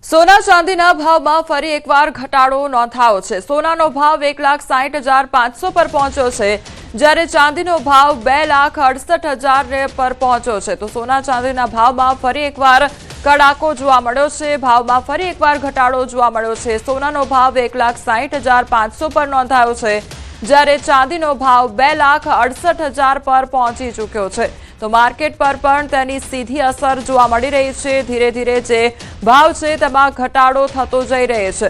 સોના ચાંદીના ભાવમાં ફરી એકવાર ઘટાડો નોંધાયો છે। સોનાનો ભાવ 1,60,500 પર પહોંચ્યો છે, જ્યારે ચાંદીનો ભાવ 2,68,000 પર પહોંચ્યો છે। તો સોના ચાંદીના ભાવમાં ફરી એકવાર કડાકો જોવા મળ્યો છે। ભાવમાં ફરી એકવાર ઘટાડો જોવા મળ્યો છે। સોનાનો ભાવ 1,60,500 પર નોંધાયો છે, જ્યારે ચાંદીનો ભાવ 2,68,000 પર પહોંચી ચૂક્યો છે। તો માર્કેટ પર પણ તેની સીધી અસર જોવા મળી રહી છે। ધીરે ધીરે જે ભાવ છે તેમાં ઘટાડો થતો જઈ રહ્યો છે।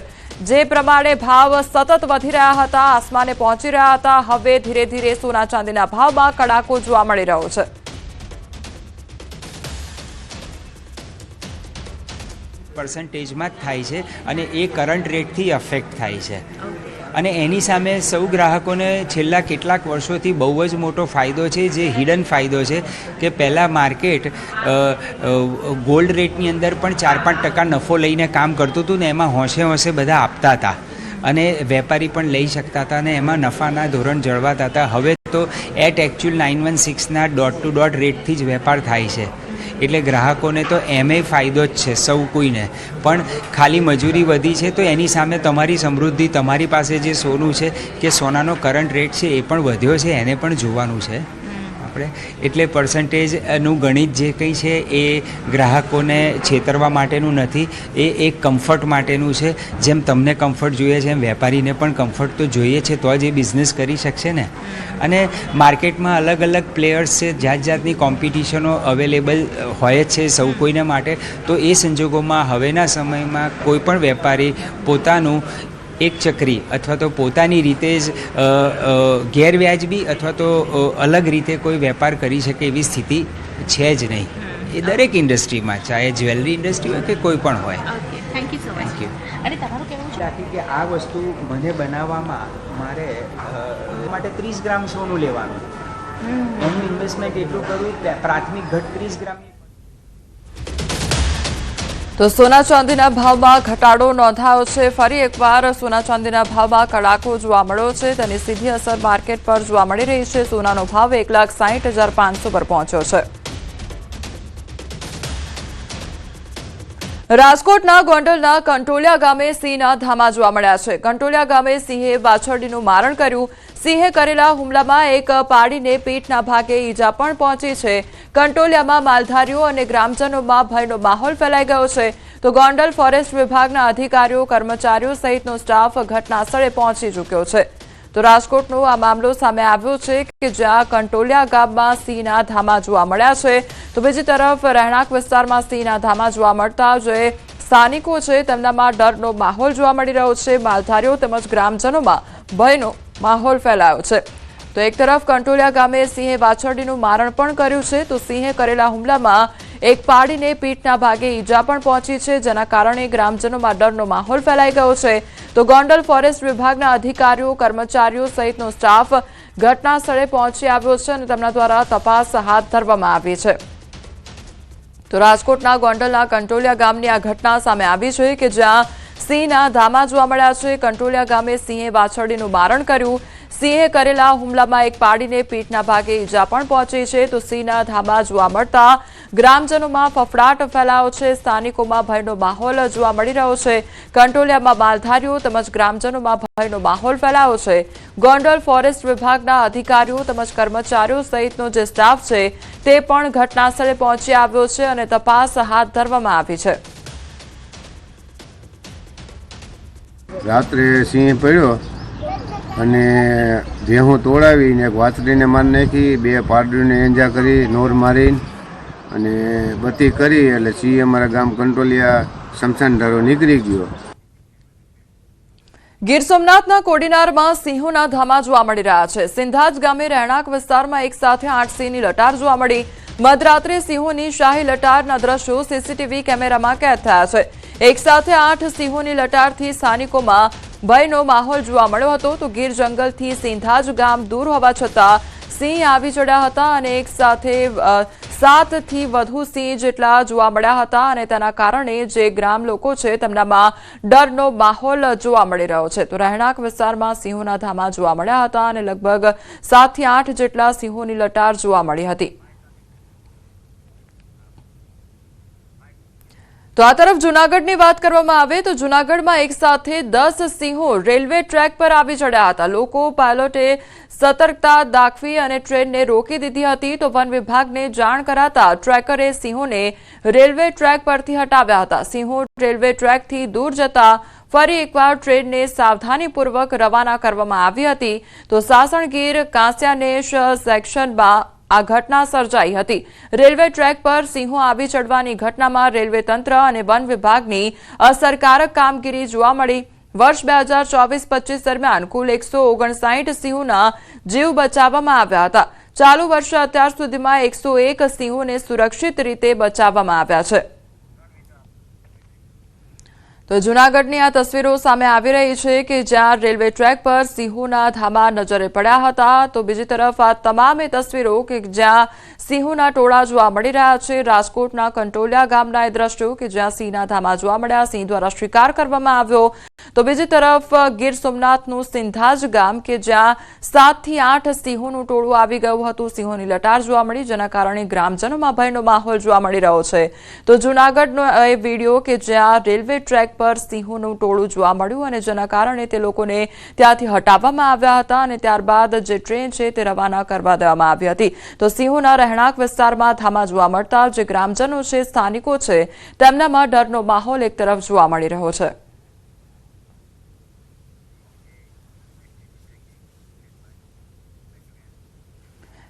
જે પ્રમાણે ભાવ સતત વધી રહ્યા હતા, આસમાને પહોંચી રહ્યા હતા, હવે ધીરે ધીરે સોના ચાંદીના ભાવમાં કડાકો જોવા મળી રહ્યો છે। પરસેન્ટેજમાં જ થાય છે અને એ કરંટ રેટથી અફેક્ટ થાય છે અને એની સામે સૌ ગ્રાહકોને છેલ્લા કેટલાક વર્ષોથી બહુ જ મોટો ફાયદો છે, જે હિડન ફાયદો છે કે પહેલાં માર્કેટ ગોલ્ડ રેટની અંદર પણ 4-5% નફો લઈને કામ કરતું હતું ને એમાં હોંશે હોંશે બધા આપતા હતા અને વેપારી પણ લઈ શકતા હતા અને એમાં નફાના ધોરણ જળવાતા હતા। હવે તો એટ એકચ્યુઅલ 916ના ડોટ ટુ ડોટ રેટથી જ વેપાર થાય છે, એટલે ગ્રાહકોને તો એમે ફાયદો જ છે સૌ કોઈને। પણ ખાલી મજૂરી વધી છે તો એની સામે તમારી સમૃદ્ધિ, તમારી પાસે જે સોનું છે કે સોનાનો કરંટ રેટ છે એ પણ વધ્યો છે, એને પણ જોવાનું છે આપણે। એટલે પર્સન્ટેજનું ગણિત જે કંઈ છે એ ગ્રાહકોને છેતરવા માટેનું નથી, એ એક કમ્ફર્ટ માટેનું છે। જેમ તમને કમ્ફર્ટ જોઈએ છે એમ વેપારીને પણ કમ્ફર્ટ તો જોઈએ છે, તો જ એ બિઝનેસ કરી શકશે ને। અને માર્કેટમાં અલગ અલગ પ્લેયર્સ છે, જાત જાતની કોમ્પિટિશનો અવેલેબલ હોય જ છે સૌ કોઈને માટે। તો એ સંજોગોમાં હવેના સમયમાં કોઈ પણ વેપારી પોતાનું એક ચક્રી અથવા તો પોતાની રીતે જ ગેરવ્યાજબી અથવા તો અલગ રીતે કોઈ વેપાર કરી શકે એવી સ્થિતિ છે જ નહીં। એ દરેક ઇન્ડસ્ટ્રીમાં, ચાહે જ્વેલરી ઇન્ડસ્ટ્રી હોય કે કોઈ પણ હોય। Thank you so much. અને તમારું કેવું છે કે આ વસ્તુ મને બનાવવામાં મારે માટે 30 ગ્રામ સોનું લેવાનું, એનું ઇન્વેસ્ટમેન્ટ એટલું કરવું, પ્રાથમિક ઘટ 30 ગ્રામની। તો સોના ચાંદીના ભાવમાં ઘટાડો નોંધાયો છે। ફરી એકવાર સોના ચાંદીના ભાવમાં કડાકો જોવા મળ્યો છે, તેની સીધી અસર માર્કેટ પર જોવા મળી રહી છે। સોનાનો ભાવ 1,60,500 પર પહોંચ્યો છે। રાજકોટના ગોંડલના કંટોલિયા ગામે સિંહના ધામા જોવા મળ્યા છે। કંટોલિયા ગામે સિંહે વાછરડીનું મારણ કર્યું। સિંહે કરેલા હુમલામાં એક પાડીને પીઠના ભાગે ઈજા પણ પહોંચી છે। કંટોલિયામાં માલધારીઓ અને ગ્રામજનોમાં ભયનો માહોલ ફેલાઈ ગયો છે। તો ગોંડલ ફોરેસ્ટ વિભાગના અધિકારીઓ, કર્મચારીઓ સહિતનો સ્ટાફ ઘટના સ્થળે પહોંચી ચૂક્યો છે। તો રાજકોટનો આ મામલો સામે આવ્યો છે કે જ્યાં કંટોલિયા ગામમાં સિંહના ધામા જોવા મળ્યા છે, તો બીજી તરફ રહેણાંક વિસ્તારમાં સિંહના ધામા જોવા મળતા જે સ્થાનિકો છે તેમનામાં ડરનો માહોલ જોવા મળી રહ્યો છે। માલધારીઓ તેમજ ગ્રામજનોમાં ભયનો માહોલ ફેલાયો છે। તો એક તરફ કંટોલિયા ગામે સિંહે વાછરડીનું મારણ પણ કર્યું છે, તો સિંહે કરેલા હુમલામાં એક પાડીને પીઠના ભાગે ઈજા પણ પહોંચી છે, જેના કારણે ગ્રામજનોમાં ડરનો માહોલ ફેલાઈ ગયો છે। તો ગોંડલ ફોરેસ્ટ વિભાગના અધિકારીઓ, કર્મચારીઓ સહિતનો સ્ટાફ ઘટના સ્થળે પહોંચી આવ્યો છે અને તેમના દ્વારા તપાસ હાથ ધરવામાં આવી છે। તો રાજકોટના ગોંડલના કંટોલિયા ગામની આ ઘટના સામે આવી છે કે જ્યાં સિંહના ધામા જોવા મળ્યા છે। કંટોલિયા ગામે સિંહે વાછરડીનું મારણ કર્યું। સિંહે કરેલા હુમલામાં એક પાડીને પીઠના ભાગે ઈજા પણ પહોંચી છે। તો સિંહના ધામા જોવા મળતા ગ્રામજનોમાં ફફડાટ ફેલાયો છે, સ્થાનિકોમાં ભયનો માહોલ જોવા મળી રહ્યો છે। કંટોલિયામાં માલધારીઓ તેમજ ગ્રામજનોમાં ભયનો માહોલ ફેલાયો છે। ગોંડલ ફોરેસ્ટ વિભાગના અધિકારીઓ તેમજ કર્મચારીઓ સહિતનો જે સ્ટાફ છે તે પણ ઘટના સ્થળે પહોંચી આવ્યો છે અને તપાસ હાથ ધરવામાં આવી છે। રાત્રે સિંહ પડ્યો અને ભેહું તોડાવીને એક વાછડીને મારી નાખી, 2 પાડીને એંજા કરી, નોર મારીને અને બત્તી કરી એટલે સિંહ અમારા ગામ કંટોલિયા શમશાન ધારો નીકળી ગયો। ગીર સોમનાથના કોડીનારમાં સિંહોના ધામા જોવા મળી રહ્યા છે। સિંધાજ ગામે રહેણાંક વિસ્તારમાં એક સાથે 8 સિંહની લટાર જોવા મળી। મધરાત્રે સિંહોની શાહી લટારના દ્રશ્યો સીસીટીવી કેમેરામાં કેદ થયા છે। એક સાથે 8 સિંહોની લટારથી સ્થાનિકોમાં ભયનો માહોલ જોવા મળ્યો હતો। તો ગીર જંગલથી સિંધાજ ગામ દૂર હોવા છતાં સિંહ આવી ચડ્યા હતા અને એક સાથે 7 થી વધુ સિંહ જેટલા જોવા મળ્યા હતા અને તેના કારણે જે ગ્રામ લોકો છે તેમનામાં ડરનો માહોલ જોવા મળી રહ્યો છે। તો રહેણાંક વિસ્તારમાં સિંહોના ધામા જોવા મળ્યા હતા અને લગભગ 7 થી 8 જેટલા સિંહોની લટાર જોવા મળી હતી। તો આ તરફ જૂનાગઢની વાત કરવામાં આવે તો જૂનાગઢમાં એક સાથે 10 સિંહો રેલવે ટ્રેક પર આવી ચડ્યા હતા. લોકો પાયલોટે સતર્કતા દાખવી અને ટ્રેનને રોકી દીધી હતી તો વન વિભાગને જાણ કરાતા ટ્રેકરે સિંહોને રેલવે ટ્રેક પરથી હટાવ્યા હતા. સિંહો રેલવે ટ્રેકથી દૂર જતા ફરી એકવાર ટ્રેનને સાવધાનીપૂર્વક રવાના કરવામાં આવી હતી. તો સાસણગીર કાંસ્યાનેશ સેક્શનમાં આ ઘટના સર્જાઈ હતી. રેલવે ટ્રેક પર સિંહો આવી ચડવાની ઘટનામાં રેલવે તંત્ર અને વન વિભાગની અસરકારક કામગીરી જોવા મળી. વર્ષ 2024-25 દરમિયાન કુલ 159 સિંહોના જીવ બચાવવામાં આવ્યા હતા. ચાલુ વર્ષે અત્યાર સુધીમાં 101 સિંહોને સુરક્ષિત રીતે બચાવવામાં આવ્યા છે. તો જૂનાગઢની આ તસવીરો સામે આવી રહી છે કે જ્યાં રેલવે ટ્રેક પર સિંહોના ધામા નજરે પડ્યા હતા. તો બીજી તરફ આ તમામે તસવીરો કે જ્યાં સિંહોના ટોળા જોવા મળી રહ્યા છે. રાજકોટના કંટોલિયા ગામના એ દ્રશ્યો કે જ્યાં સિંહના ધામા જોવા મળ્યા, સિંહ દ્વારા શિકાર કરવામાં આવ્યો. તો બીજી તરફ ગીર સોમનાથનું સિંધાજ ગામ કે જ્યાં 7 થી 8 સિંહોનું ટોળું આવી ગયું હતું. સિંહોની લટાર જોવા મળી, જેના કારણે ગ્રામજનોમાં ભયનો માહોલ જોવા મળી રહ્યો છે. તો જૂનાગઢનો એ વિડીયો કે જ્યાં રેલવે ટ્રેક પર સિંહોનું ટોળું જોવા મળ્યું અને જેના કારણે તે લોકોને ત્યાંથી હટાવવામાં આવ્યા હતા અને ત્યારબાદ જે ટ્રેન છે તે રવાના કરવા દેવામાં આવી હતી. તો સિંહોના રહેણાંક વિસ્તારમાં ધામા જોવા મળતા જે ગ્રામજનો છે, સ્થાનિકો છે, તેમનામાં ડરનો માહોલ એક તરફ જોવા મળી રહ્યો છે.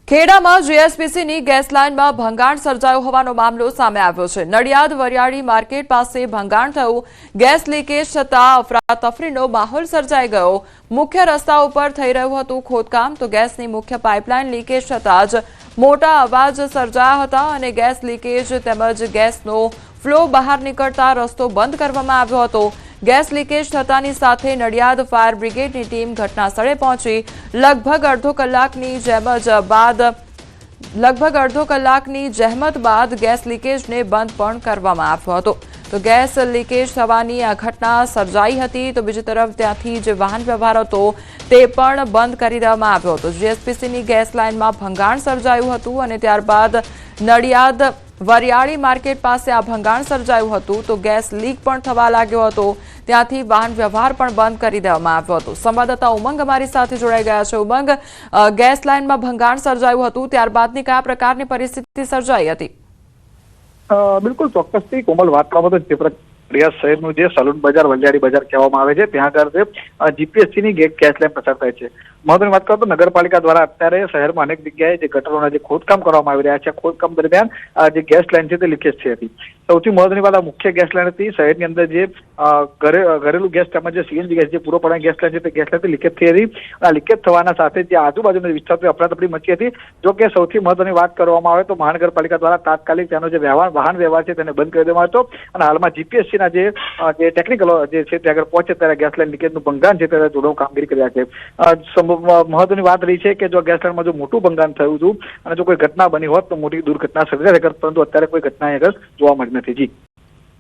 ખેડામાં જીએસપીસીની ગેસ લાઇનમાં ભંગાણ સર્જાયો હોવાનો મામલો સામે આવ્યો છે. નડિયાદ વરિયાળી માર્કેટ પાસે ભંગાણ થયું. ગેસ લીકેજ થતાં અફરાતફરીનો માહોલ સર્જાઈ ગયો. મુખ્ય રસ્તા ઉપર થઈ રહ્યું હતું ખોદકામ. તો ગેસની મુખ્ય પાઇપલાઇન લીકેજ થતાં જ મોટા અવાજ સર્જાયા હતા અને ગેસ લીકેજ તેમજ ગેસનો ફ્લો બહાર નીકળતા રસ્તો બંધ કરવામાં આવ્યો હતો. ગેસ લીકેજ થતાની સાથે નડિયાદ ફાયર બ્રિગેડની ટીમ ઘટના સ્થળે પહોંચી. લગભગ અડધો કલાકની જહેમત બાદ ગેસ લીકેજને બંધ પણ કરવામાં આવ્યો હતો. તો ગેસ લીકેજ થવાની આ ઘટના સર્જાઈ હતી. તો બીજી તરફ ત્યાંથી જે વાહન વ્યવહાર હતો તે પણ બંધ કરી દેવામાં આવ્યો હતો. જીએસપીસીની ગેસ લાઇનમાં ભંગાણ સર્જાયું હતું અને ત્યારબાદ નડિયાદ વરિયાળી માર્કેટ પાસે આ ભંગાણ સર્જાયું હતું. તો ગેસ લીક પણ થવા લાગ્યો હતો. ત્યાંથી વાહન વ્યવહાર પણ બંધ કરી દેવામાં આવ્યો હતો. સંવાદદાતા ઉમંગ અમારી સાથે જોડાઈ ગયા છે. ઉમંગ, ગેસ લાઇનમાં ભંગાણ સર્જાયું હતું, ત્યારબાદની કયા પ્રકારની પરિસ્થિતિ સર્જાઈ હતી? બિલકુલ ચોક્કસથી કોમલ વાત કરવામાં તો જે નડિયાદ શહેરનું જે સલૂન બજાર, વલિયાળી બજાર કહેવામાં આવે છે, ત્યાં આગળ જીપીએસસીની ગેસ લાઇન પસાર થાય છે. મહત્વની વાત કરો તો નગરપાલિકા દ્વારા અત્યારે શહેરમાં અનેક જગ્યાએ જે ગટરોના જે ખોદકામ કરવામાં આવી રહ્યા છે, ખોદકામ દરમિયાન જે ગેસ લાઇન છે તે લીકેજ થઈ હતી. સૌથી મહત્વની વાત આ મુખ્ય ગેસ લાઇન હતી. શહેરની અંદર જે ઘરેલું ગેસ તેમજ જે સીએનજી ગેસ જે પૂરો પાડવાની ગેસ લાઇન છે તે ગેસ લાઇન લીકેજ થઈ હતી. આ લીકેજ થવાના સાથે જે આજુબાજુના વિસ્તારમાં અફરાતફરી મચી હતી. જો કે સૌથી મહત્વની વાત કરવામાં આવે તો મહાનગરપાલિકા દ્વારા તાત્કાલિક તેનો જે વાહન વ્યવહાર છે તેને બંધ કરી દેવામાં આવ્યો હતો અને હાલમાં જીપીએસસીના જે ટેકનિકલ જે છે તે આગળ પહોંચે ત્યારે ગેસ લાઇન લીકેજનું ભંગાણ છે ત્યારે જોડો કામગીરી કરી રહ્યા છે. મહત્વની વાત રહી છે કે જો ગેસ લાઇનમાં જો મોટું ભંગાણ થયું હતું અને જો કોઈ ઘટના બની હોત તો મોટી દુર્ઘટના સર્જાય, પરંતુ અત્યારે કોઈ ઘટના આગળ જોવા મળી નથી.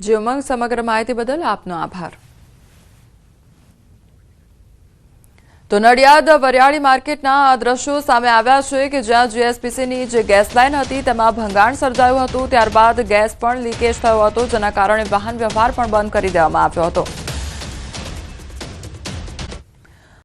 જી ઉમંગ, સમગ્ર માહિતી બદલ આપનો આભાર. તો નડિયાદ વરિયાળી માર્કેટના આ દ્રશ્યો સામે આવ્યા છે કે જ્યાં જીએસપીસીની જે ગેસ લાઇન હતી તેમાં ભંગાણ સર્જાયું હતું. ત્યારબાદ ગેસ પણ લીકેજ થયો હતો, જેના કારણે વાહન વ્યવહાર પણ બંધ કરી દેવામાં આવ્યો હતો.